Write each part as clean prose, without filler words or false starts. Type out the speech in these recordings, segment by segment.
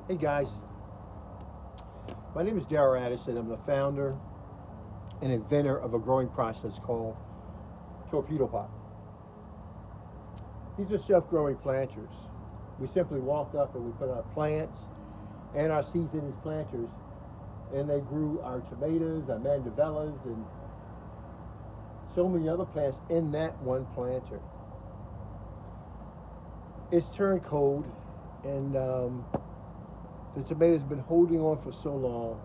Hey guys, my name is Darrell Addison. I'm the founder and inventor of a growing process called Torpedopot. These are self-growing planters. We simply walked up and we put our plants and our seeds in these planters, and they grew our tomatoes, our mandevillas, and so many other plants in that one planter. It's turned cold, and the tomatoes have been holding on for so long,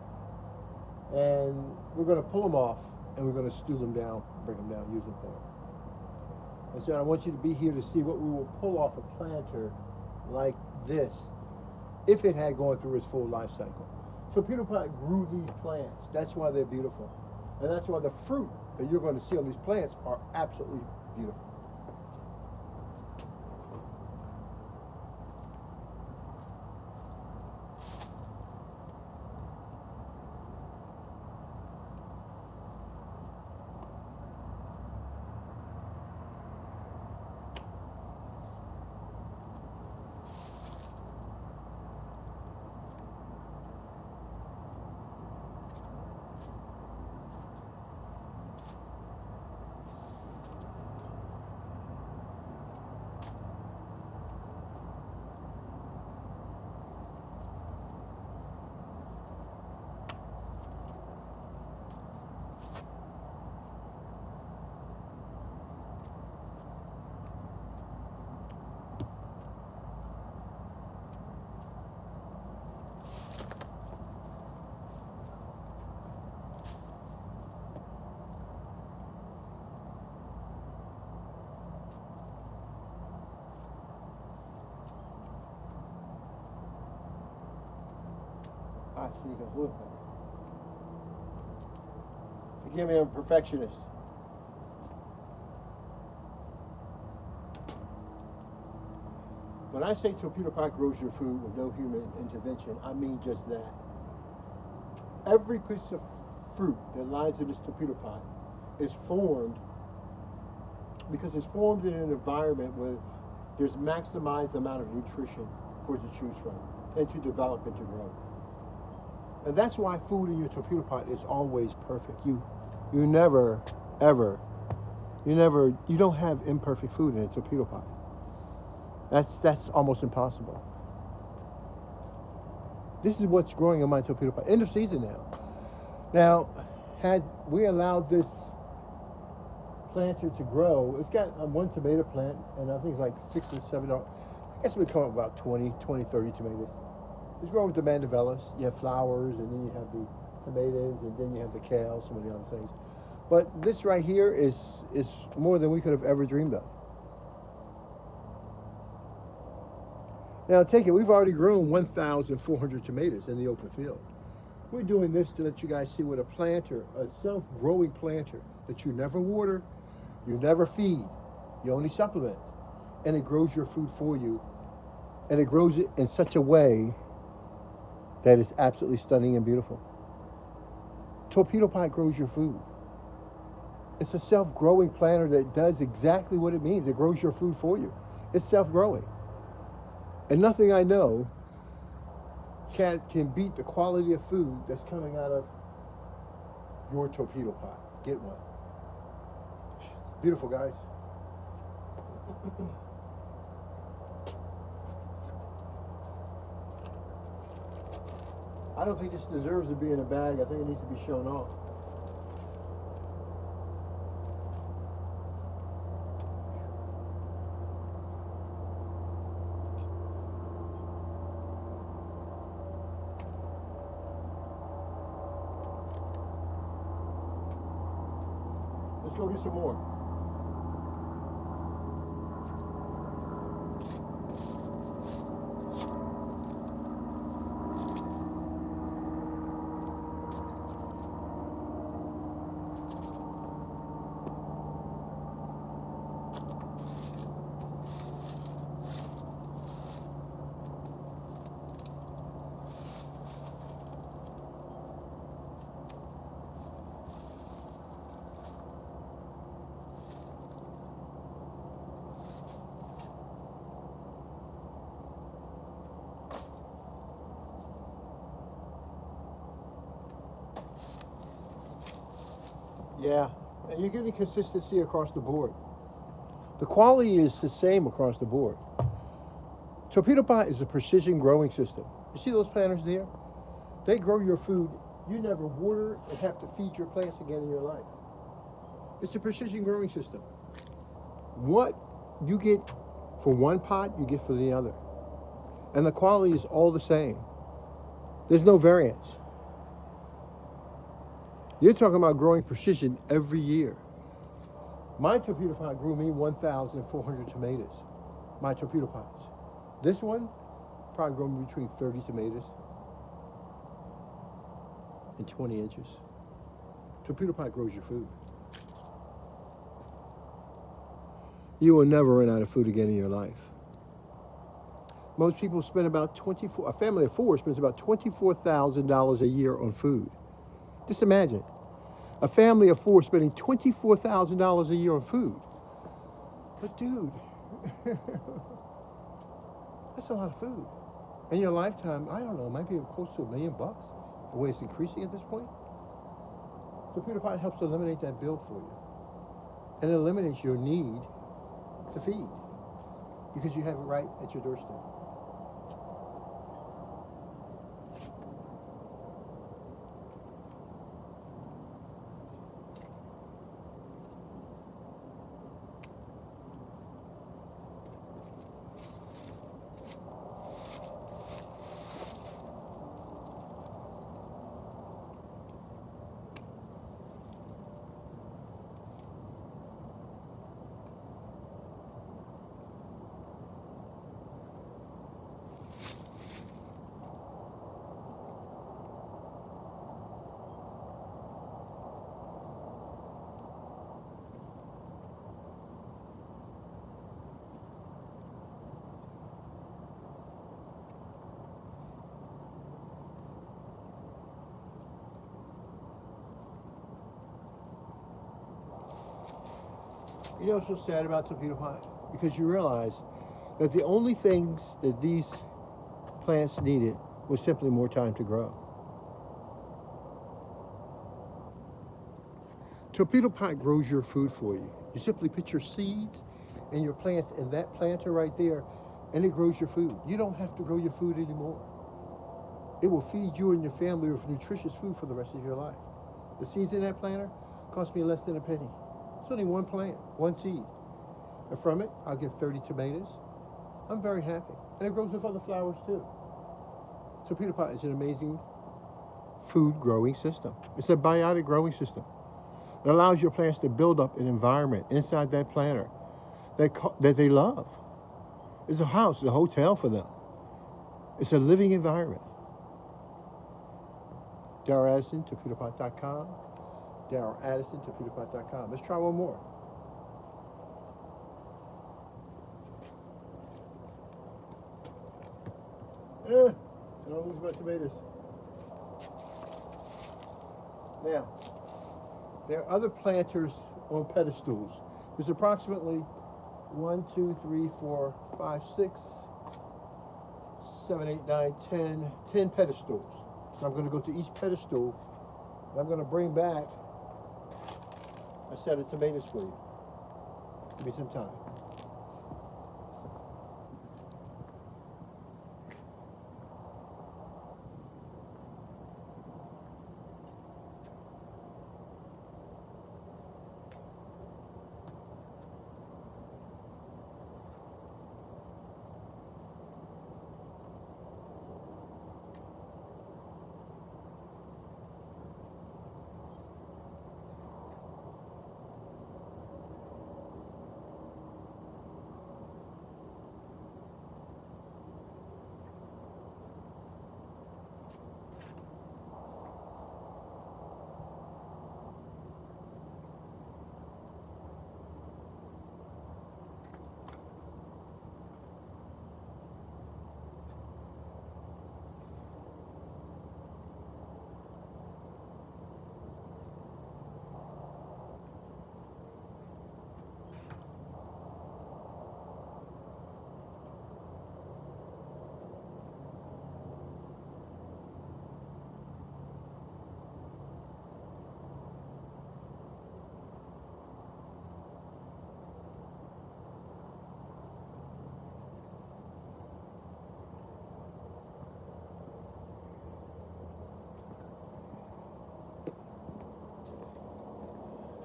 and we're going to pull them off, and we're going to stew them down, break them down, use them for them. And so I want you to be here to see what we will pull off a planter like this if it had gone through its full life cycle. Torpedopot grew these plants. That's why they're beautiful. And that's why the fruit that you're going to see on these plants are absolutely beautiful. So you can look. Forgive me, I'm a perfectionist. When I say Torpedopot grows your food with no human intervention, I mean just that. Every piece of fruit that lies in this Torpedopot is formed because it's formed in an environment where there's maximized amount of nutrition for it to choose from and to develop and to grow. And that's why food in your Torpedopot is always perfect. You never, ever, you don't have imperfect food in a Torpedopot. That's almost impossible. This is what's growing in my Torpedopot. End of season now. Now, had we allowed this planter to grow, it's got one tomato plant, and I think it's like 6 or 7, I guess we come up about 20, 30 tomatoes. It's growing with the mandevillas. You have flowers, and then you have the tomatoes, and then you have the kale, some of the other things. But this right here is more than we could have ever dreamed of. Now take it, we've already grown 1,400 tomatoes in the open field. We're doing this to let you guys see what a planter, a self-growing planter, that you never water, you never feed, you only supplement, and it grows your food for you, and it grows it in such a way that is absolutely stunning and beautiful. Torpedopot grows your food. It's a self-growing planter that does exactly what it means. It grows your food for you. It's self-growing. And nothing I know can beat the quality of food that's coming out of your Torpedopot. Get one. Beautiful, guys. I don't think this deserves to be in a bag. I think it needs to be shown off. Let's go get some more. Yeah, and you're getting consistency across the board. The quality is the same across the board. Torpedopot is a precision growing system. You see those planters there? They grow your food. You never water and have to feed your plants again in your life. It's a precision growing system. What you get for one pot, you get for the other. And the quality is all the same. There's no variance. You're talking about growing precision every year. My Torpedopot grew me 1,400 tomatoes. My Torpedopots. This one probably grown me between 30 tomatoes and 20 inches. Torpedopot grows your food. You will never run out of food again in your life. Most people spend about a family of four spends about $24,000 a year on food. Just imagine, a family of four spending $24,000 a year on food. But dude, that's a lot of food. In your lifetime, I don't know, it might be close to $1 million, the way it's increasing at this point. Torpedopot helps eliminate that bill for you. And it eliminates your need to feed because you have it right at your doorstep. You know what's so sad about Torpedopot? Because you realize that the only things that these plants needed was simply more time to grow. Torpedopot grows your food for you. You simply put your seeds and your plants in that planter right there, and it grows your food. You don't have to grow your food anymore. It will feed you and your family with nutritious food for the rest of your life. The seeds in that planter cost me less than a penny. It's only one plant, one seed. And from it, I'll get 30 tomatoes. I'm very happy. And it grows with other flowers too. Torpedopot is an amazing food growing system. It's a biotic growing system. It allows your plants to build up an environment inside that planter that they love. It's a house, it's a hotel for them. It's a living environment. Darryl Addison, Torpedopot.com. Darryl Addison, Torpedopot.com. Let's try one more. Don't lose my tomatoes. Now, there are other planters on pedestals. There's approximately 1, 2, 3, 4, 5, 6, 7, 8, 9, 10 pedestals. So I'm going to go to each pedestal and I'm going to bring back a set of tomatoes for you. Give me some time.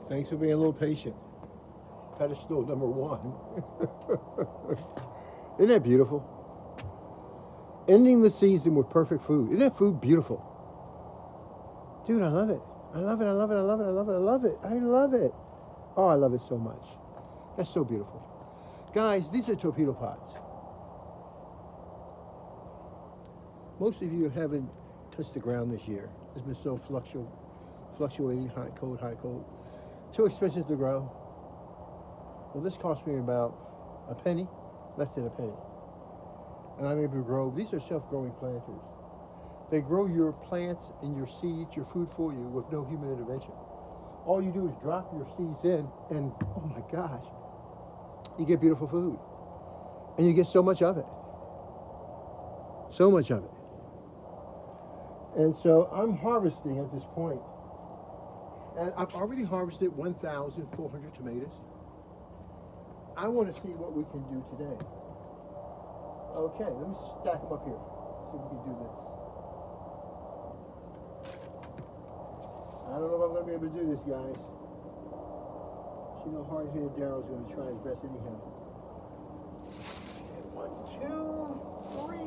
Thanks for being a little patient. Pedestal number 1. Isn't that beautiful? Ending the season with perfect food. Isn't that food beautiful? Dude, I love it. I love it, I love it, I love it, I love it, I love it. I love it. Oh, I love it so much. That's so beautiful. Guys, these are Torpedopots. Most of you haven't touched the ground this year. It's been so fluctuating, hot, cold, hot, cold. Too expensive to grow. Well, this cost me about a penny, less than a penny. And I'm able to grow. These are self-growing planters. They grow your plants and your seeds, your food for you with no human intervention. All you do is drop your seeds in and, oh my gosh, you get beautiful food. And you get so much of it. So much of it. And so I'm harvesting at this point. And I've already harvested 1,400 tomatoes. I want to see what we can do today. Okay, let me stack them up here. See if we can do this. I don't know if I'm going to be able to do this, guys. You know, hard-headed Daryl's going to try his best anyhow. And 1, 2, 3.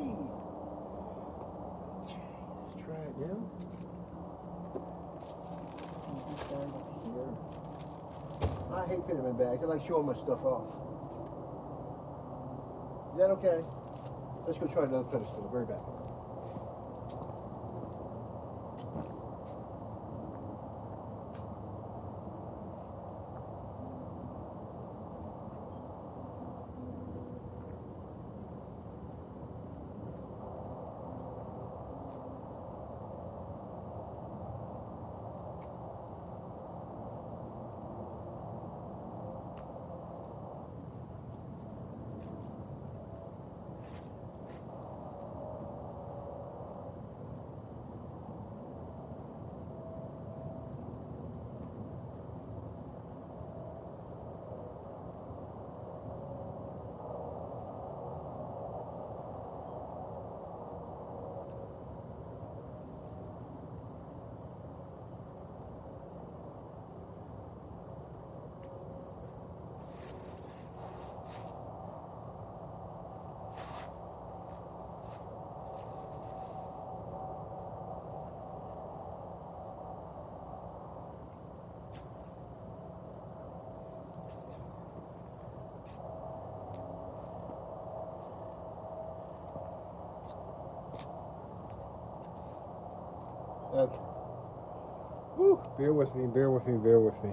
Okay, let's try it now. I hate putting them in bags. I like showing my stuff off. Is that okay? Let's go try another pedestal. Very back. Okay. Whew. Bear with me, bear with me, bear with me.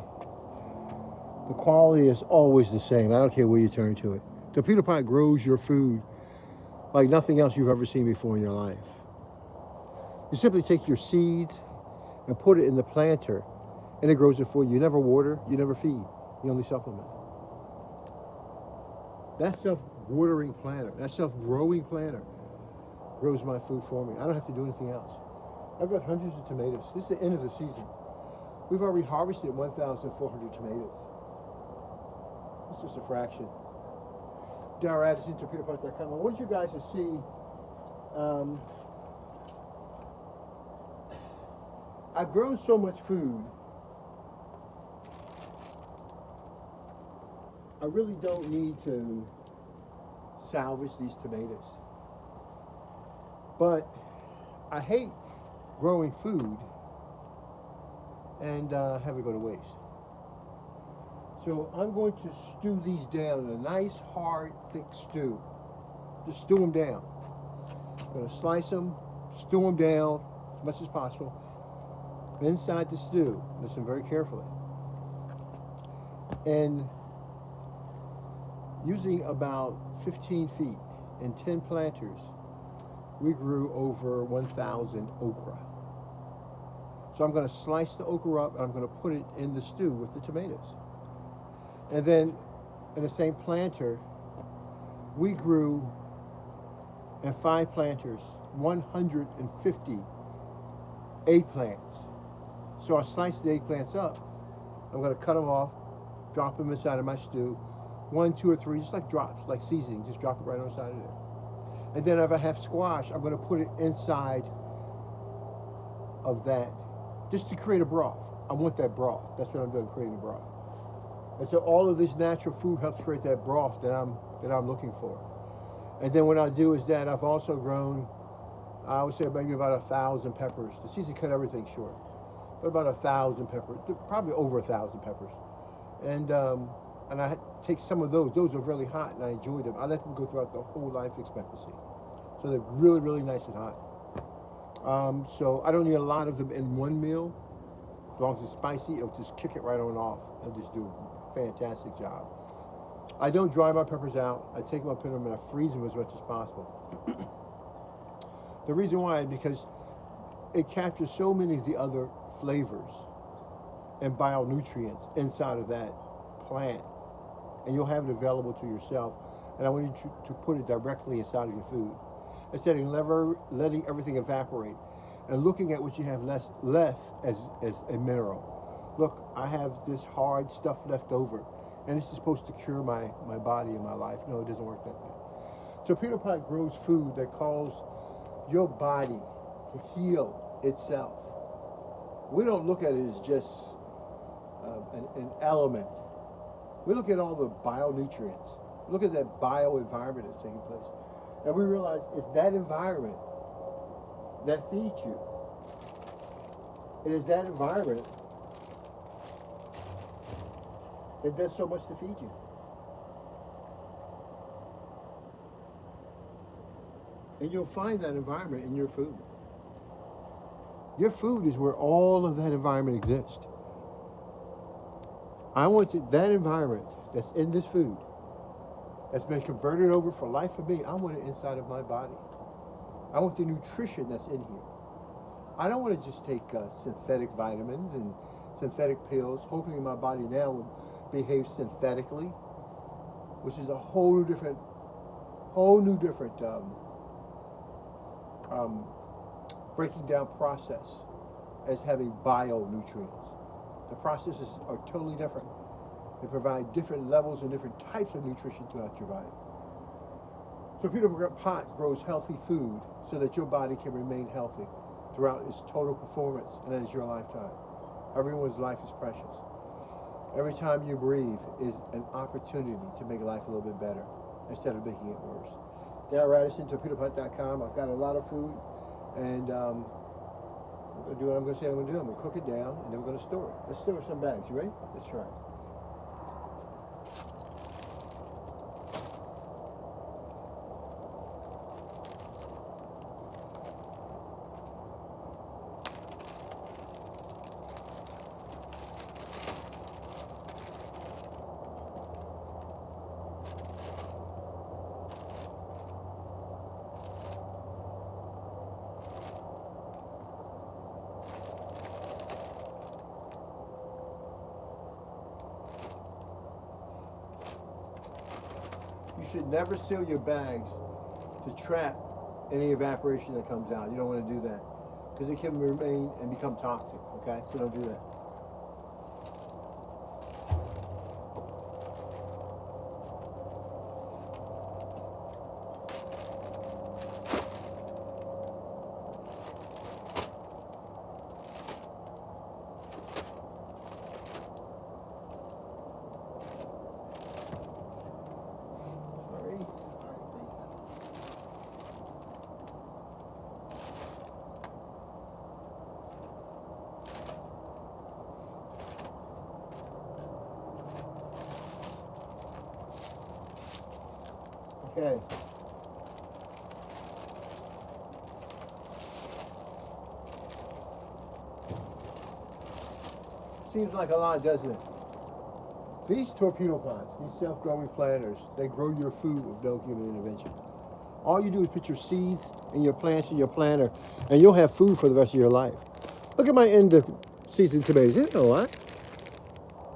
The quality is always the same. I don't care where you turn to it. Torpedopot grows your food like nothing else you've ever seen before in your life. You simply take your seeds and put it in the planter, and it grows it for you. You never water, you never feed. You only supplement. That self-watering planter, that self-growing planter grows my food for me. I don't have to do anything else. I've got hundreds of tomatoes. This is the end of the season. We've already harvested 1,400 tomatoes. It's just a fraction. Darryl Addison, Torpedopot.com. I want you guys to see I've grown so much food. I really don't need to salvage these tomatoes. But I hate growing food and have it go to waste. So I'm going to stew these down in a nice, hard, thick stew. Just stew them down. I'm going to slice them, stew them down as much as possible. Inside the stew, listen very carefully. And using about 15 feet and 10 planters, we grew over 1,000 okra. So I'm going to slice the okra up and I'm going to put it in the stew with the tomatoes. And then in the same planter, we grew in 5 planters 150 eggplants. So I sliced the eggplants up. I'm going to cut them off, drop them inside of my stew. 1, 2, or 3, just like drops, like seasoning. Just drop it right on the side of there. And then if I have squash, I'm going to put it inside of that just to create a broth. I want that broth. That's what I'm doing, creating the broth. And so all of this natural food helps create that broth that I'm looking for. And then what I do is that I've also grown, I would say maybe about 1,000 peppers. The season cut everything short, but about 1,000 peppers, probably over 1,000 peppers. And I take some of those. Those are really hot, and I enjoy them. I let them go throughout the whole life expectancy, so they're really, really nice and hot. So I don't need a lot of them in one meal. As long as it's spicy, it'll just kick it right on off. It'll just do a fantastic job. I don't dry my peppers out. I take them, I put them, and I freeze them as much as possible. The reason why is because it captures so many of the other flavors and bionutrients inside of that plant, and you'll have it available to yourself. And I want you to put it directly inside of your food, instead of letting everything evaporate and looking at what you have left as a mineral. Look, I have this hard stuff left over, and this is supposed to cure my body and my life. No, it doesn't work that way. Torpedopot grows food that calls your body to heal itself. We don't look at it as just an element. We look at all the bionutrients. Look at that bio-environment that's taking place. And we realize it's that environment that feeds you. It is that environment that does so much to feed you. And you'll find that environment in your food. Your food is where all of that environment exists. I want that environment that's in this food, that's been converted over for life for me, I want it inside of my body. I want the nutrition that's in here. I don't want to just take synthetic vitamins and synthetic pills, hoping my body now will behave synthetically, which is a whole new different breaking down process as having bionutrients. The processes are totally different. They provide different levels and different types of nutrition throughout your body. Torpedopot grows healthy food so that your body can remain healthy throughout its total performance, and that is your lifetime. Everyone's life is precious. Every time you breathe is an opportunity to make life a little bit better instead of making it worse. Darren Radisson, Torpedopot.com. I've got a lot of food, and I'm going to do what I'm going to say I'm going to do. I'm going to cook it down, and then we're going to store it. Let's store some bags. You ready? Let's try it. You should never seal your bags to trap any evaporation that comes out. You don't want to do that because it can remain and become toxic, okay? So don't do that. Okay. Seems like a lot, doesn't it? These torpedopots, these self-growing planters, they grow your food with no human intervention. All you do is put your seeds and your plants in your planter, and you'll have food for the rest of your life. Look at my end of season tomatoes. Isn't that a lot?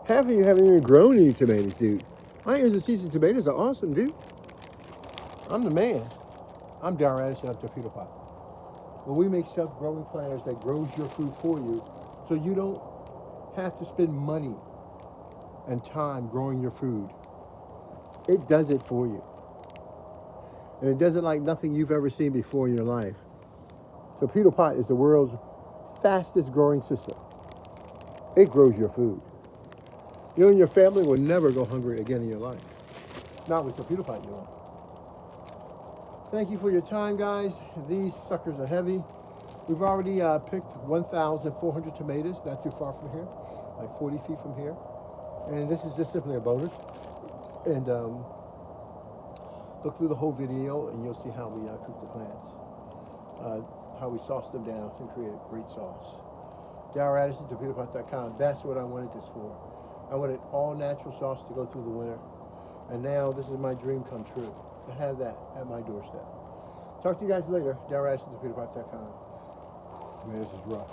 Half of you haven't even grown any tomatoes, dude. My end of season tomatoes are awesome, dude. I'm the man. I'm Darren Radisson of Torpedopot. Well, we make self-growing planters that grows your food for you, so you don't have to spend money and time growing your food. It does it for you. And it does it like nothing you've ever seen before in your life. Torpedopot is the world's fastest growing system. It grows your food. You and your family will never go hungry again in your life. Not with Torpedopot, you won't. Thank you for your time, guys. These suckers are heavy. We've already picked 1,400 tomatoes, not too far from here, like 40 feet from here. And this is just simply a bonus. And look through the whole video and you'll see how we cook the plants. How we sauce them down and create a great sauce. Darryl Addison, Torpedopot.com. That's what I wanted this for. I wanted all natural sauce to go through the winter. And now this is my dream come true, to have that at my doorstep. Talk to you guys later. Darryl Addison, Torpedopot.com. Man, this is rough.